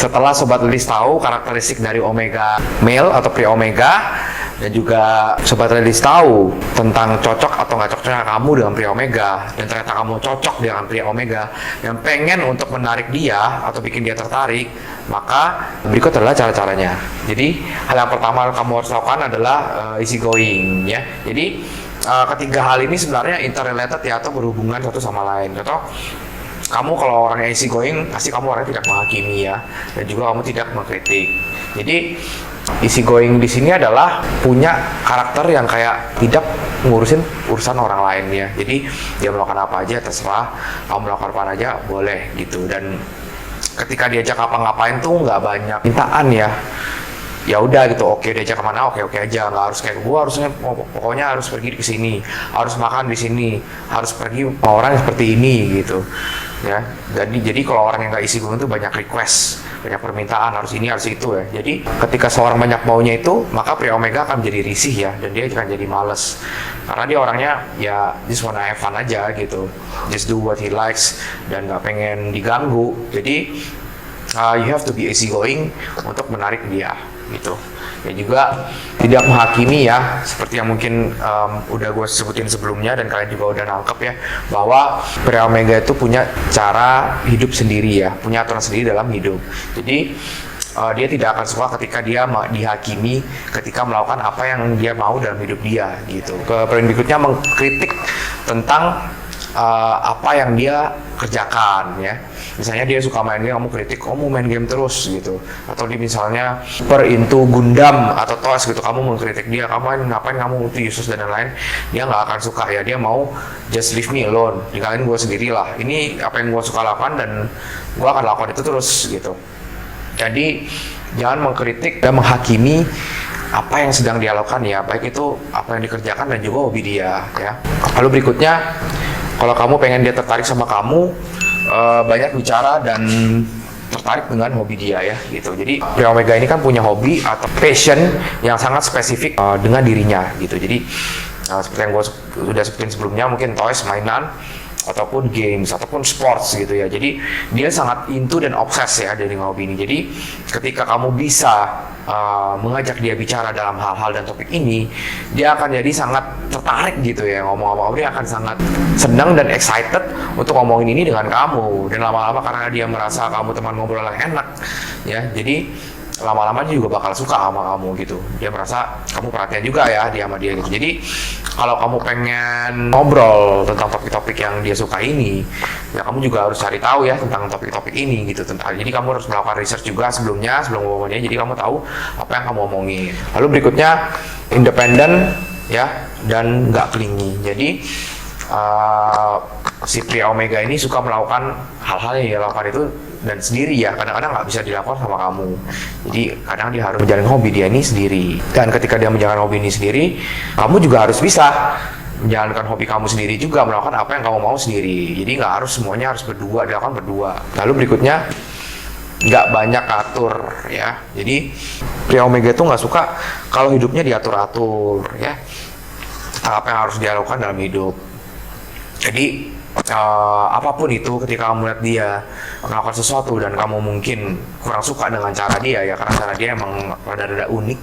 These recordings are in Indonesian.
Setelah Sobat Lilis tahu karakteristik dari Omega male atau Pria Omega, dan juga Sobat Lilis tahu tentang cocok atau nggak cocoknya kamu dengan Pria Omega, dan ternyata kamu cocok dengan Pria Omega yang pengen untuk menarik dia atau bikin dia tertarik, maka berikut adalah cara-caranya. Jadi hal yang pertama kamu harus lakukan adalah easy going ya. Jadi ketiga hal ini sebenarnya interrelated ya, atau berhubungan satu sama lain. Contoh, kamu kalau orangnya easy going, pasti kamu orangnya tidak menghakimi ya, dan juga kamu tidak mengkritik. Jadi easy going di sini adalah punya karakter yang kayak tidak ngurusin urusan orang lain ya. Jadi dia melakukan apa aja terserah, kamu melakukan apa aja boleh gitu. Dan ketika diajak apa-ngapain tuh nggak banyak mintaan ya. Ya udah gitu, oke diajak kemana, oke aja, nggak harus kayak gua harusnya pokoknya harus pergi ke sini, harus makan di sini, harus pergi sama orang seperti ini gitu ya. Jadi kalau orang yang nggak isi going itu banyak request, banyak permintaan, harus ini harus itu ya. Jadi ketika seorang banyak maunya itu, maka Pria Omega akan menjadi risih ya, dan dia akan jadi males karena dia orangnya ya just wanna have fun aja gitu, just do what he likes dan nggak pengen diganggu. Jadi you have to be easy going untuk menarik dia gitu. Dan juga tidak menghakimi ya, seperti yang mungkin udah gue sebutin sebelumnya dan kalian juga udah nangkep ya, bahwa Pria Omega itu punya cara hidup sendiri ya, punya aturan sendiri dalam hidup. Jadi dia tidak akan suka ketika dia dihakimi ketika melakukan apa yang dia mau dalam hidup dia gitu. Ke poin berikutnya, mengkritik tentang apa yang dia kerjakan ya. Misalnya dia suka main game, kamu kritik, kamu main game terus gitu. Atau dia misalnya super into Gundam atau Toys gitu, kamu mengkritik dia, kamu ngapain kamu itu useless dan lain-lain. Dia nggak akan suka ya, dia mau just leave me alone, tinggalin gue sendirilah. Ini apa yang gue suka lakukan dan gue akan lakukan itu terus gitu. Jadi jangan mengkritik dan menghakimi apa yang sedang dia lakukan ya, baik itu apa yang dikerjakan dan juga hobi dia ya. Lalu berikutnya, kalau kamu pengen dia tertarik sama kamu, banyak bicara dan tertarik dengan hobi dia ya gitu. Jadi Pria Omega ini kan punya hobi atau passion yang sangat spesifik dengan dirinya gitu. Jadi seperti yang gue sudah sebutin sebelumnya, mungkin toys, mainan, ataupun games, ataupun sports gitu ya. Jadi dia sangat into dan obses ya dengan hobi ini. Jadi ketika kamu bisa mengajak dia bicara dalam hal-hal dan topik ini, dia akan jadi sangat tertarik gitu ya, ngomong-ngomong, dia akan sangat senang dan excited untuk ngomongin ini dengan kamu. Dan lama-lama karena dia merasa kamu teman ngobrol yang enak ya, jadi lama-lama dia juga bakal suka sama kamu gitu. Dia merasa kamu perhatian juga ya dia sama dia gitu. Jadi kalau kamu pengen ngobrol tentang topik-topik yang dia suka ini, ya kamu juga harus cari tahu ya tentang topik-topik ini gitu. Jadi kamu harus melakukan research juga sebelumnya, sebelum ngomongnya. Jadi kamu tahu apa yang kamu omongin. Lalu berikutnya, independen ya, dan nggak clingy. Jadi si Pria Omega ini suka melakukan hal-hal yang dia lakukan itu dan sendiri ya, kadang-kadang nggak bisa dilakukan sama kamu. Jadi kadang dia harus menjalani hobi dia ini sendiri. Dan ketika dia menjalankan hobi ini sendiri, kamu juga harus bisa menjalankan hobi kamu sendiri juga, melakukan apa yang kamu mau sendiri. Jadi nggak harus semuanya harus berdua, dilakukan berdua. Lalu berikutnya, nggak banyak atur ya. Jadi Pria Omega itu nggak suka kalau hidupnya diatur-atur ya, tentang apa yang harus dia lakukan dalam hidup. Jadi apapun itu, ketika kamu lihat dia melakukan sesuatu dan kamu mungkin kurang suka dengan cara dia ya, karena cara dia emang rada-rada unik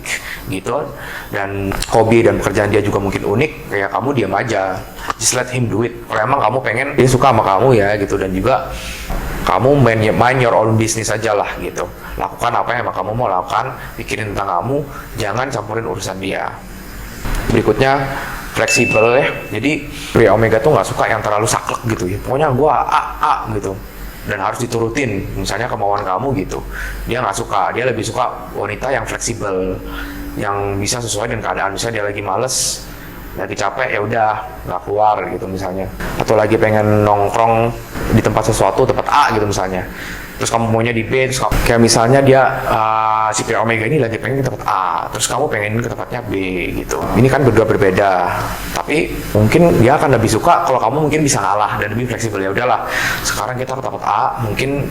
gitu, dan hobi dan pekerjaan dia juga mungkin unik, ya kamu diam aja, just let him do it. Kalau emang kamu pengen dia suka sama kamu ya gitu, dan juga kamu main your own business aja lah gitu, lakukan apa yang kamu mau lakukan, pikirin tentang kamu, jangan campurin urusan dia. Berikutnya, fleksibel ya. Jadi Pria Omega tuh nggak suka yang terlalu saklek gitu ya, pokoknya gua A gitu dan harus diturutin misalnya kemauan kamu gitu. Dia nggak suka, dia lebih suka wanita yang fleksibel, yang bisa sesuai dengan keadaan. Misalnya dia lagi males, lagi capek, ya udah nggak keluar gitu misalnya, atau lagi pengen nongkrong di tempat sesuatu, tempat A gitu misalnya, terus kamu maunya di B, terus kayak misalnya dia si Pria Omega ini lagi pengen ke tempat A, terus kamu pengen ke tempatnya B gitu. Ini kan berdua berbeda, tapi mungkin dia akan lebih suka kalau kamu mungkin bisa ngalah dan lebih fleksibel. Ya udahlah, sekarang kita ke tempat A, mungkin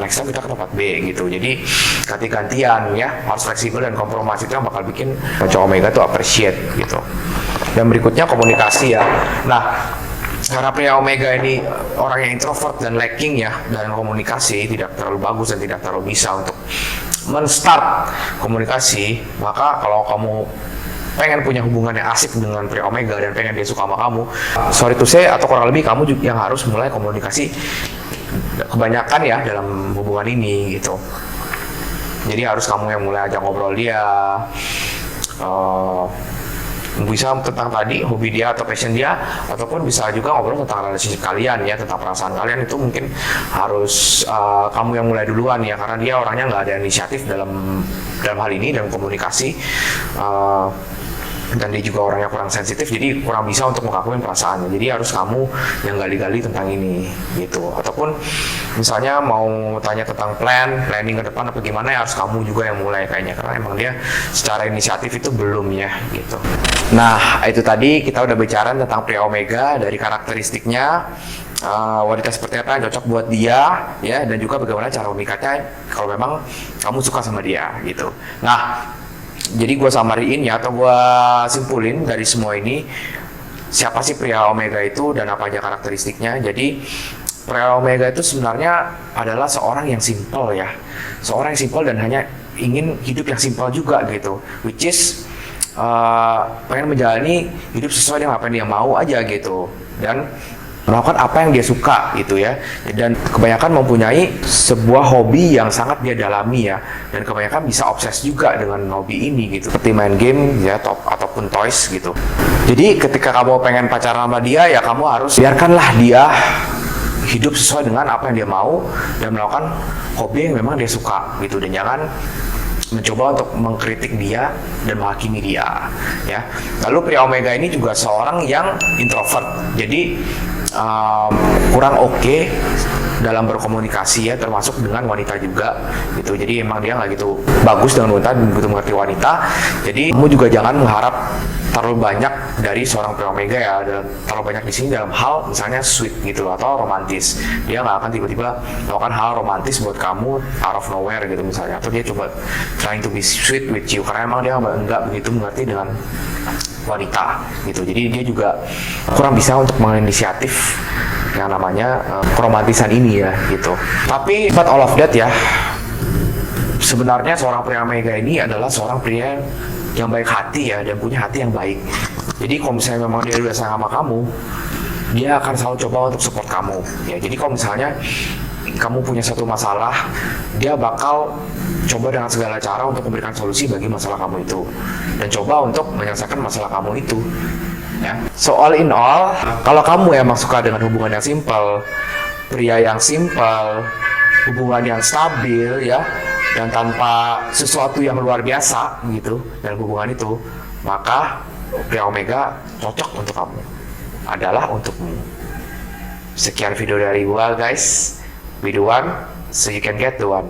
next time kita ke tempat B gitu. Jadi ganti-gantian ya, harus fleksibel dan kompromi. Itu yang bakal bikin cowok Omega tuh appreciate gitu. Dan berikutnya komunikasi ya. Nah, Karena pria Omega ini orang yang introvert dan lacking ya dalam komunikasi, tidak terlalu bagus dan tidak terlalu bisa untuk men-start komunikasi, maka kalau kamu pengen punya hubungan yang asik dengan pria Omega dan pengen dia suka sama kamu, sorry to say, atau kurang lebih kamu juga yang harus mulai komunikasi kebanyakan ya dalam hubungan ini gitu. Jadi harus kamu yang mulai ajak ngobrol dia, bisa tentang tadi hobi dia atau passion dia, ataupun bisa juga ngobrol tentang relationship kalian ya, tentang perasaan kalian. Itu mungkin harus kamu yang mulai duluan ya, karena dia orangnya nggak ada inisiatif dalam hal ini, dalam komunikasi. Dan dia juga orangnya kurang sensitif, jadi kurang bisa untuk mengakui perasaannya. Jadi harus kamu yang gali-gali tentang ini gitu. Ataupun misalnya mau tanya tentang planning ke depan apa gimana, ya harus kamu juga yang mulai kayaknya, karena emang dia secara inisiatif itu belum ya gitu. Nah, itu tadi kita udah bicara tentang pria Omega, dari karakteristiknya, wanita seperti apa yang cocok buat dia ya, dan juga bagaimana cara memikatnya kalau memang kamu suka sama dia gitu. Nah, jadi gue samariin ya, atau gue simpulin dari semua ini, siapa sih pria Omega itu dan apa aja karakteristiknya. Jadi pria Omega itu sebenarnya adalah seorang yang simple ya, seorang yang simple dan hanya ingin hidup yang simple juga gitu, which is pengen menjalani hidup sesuai dengan apa yang dia mau aja gitu, dan melakukan apa yang dia suka gitu ya, dan kebanyakan mempunyai sebuah hobi yang sangat dia dalami ya, dan kebanyakan bisa obses juga dengan hobi ini gitu, seperti main game ya, ataupun toys gitu. Jadi ketika kamu pengen pacaran sama dia ya, kamu harus biarkanlah dia hidup sesuai dengan apa yang dia mau dan melakukan hobi yang memang dia suka gitu, dan jangan mencoba untuk mengkritik dia dan menghakimi dia ya. Lalu pria Omega ini juga seorang yang introvert, jadi kurang oke dalam berkomunikasi ya, termasuk dengan wanita juga gitu. Jadi emang dia nggak gitu bagus dengan wanita dan begitu mengerti wanita. Jadi kamu juga jangan mengharap terlalu banyak dari seorang pria Omega ya, terlalu banyak di sini dalam hal misalnya sweet gitu atau romantis. Dia nggak akan tiba-tiba melakukan hal romantis buat kamu out of nowhere gitu misalnya, atau dia coba trying to be sweet with you, karena emang dia nggak begitu mengerti dengan wanita gitu. Jadi dia juga kurang bisa untuk menginisiatif yang namanya keromantisan ini ya gitu. Tapi but all of that ya, sebenarnya seorang pria Omega ini adalah seorang pria yang baik hati ya, dan punya hati yang baik. Jadi kalau misalnya memang dia udah sayang sama kamu, dia akan selalu coba untuk support kamu ya. Jadi kalau misalnya kamu punya satu masalah, dia bakal coba dengan segala cara untuk memberikan solusi bagi masalah kamu itu, dan coba untuk menyelesaikan masalah kamu itu ya. So all in all, kalau kamu emang suka dengan hubungan yang simple, pria yang simple, hubungan yang stabil ya, dan tanpa sesuatu yang luar biasa gitu dalam hubungan itu, maka pria Omega cocok untuk kamu, adalah untukmu. Sekian video dari gua guys, be the one so you can get the one.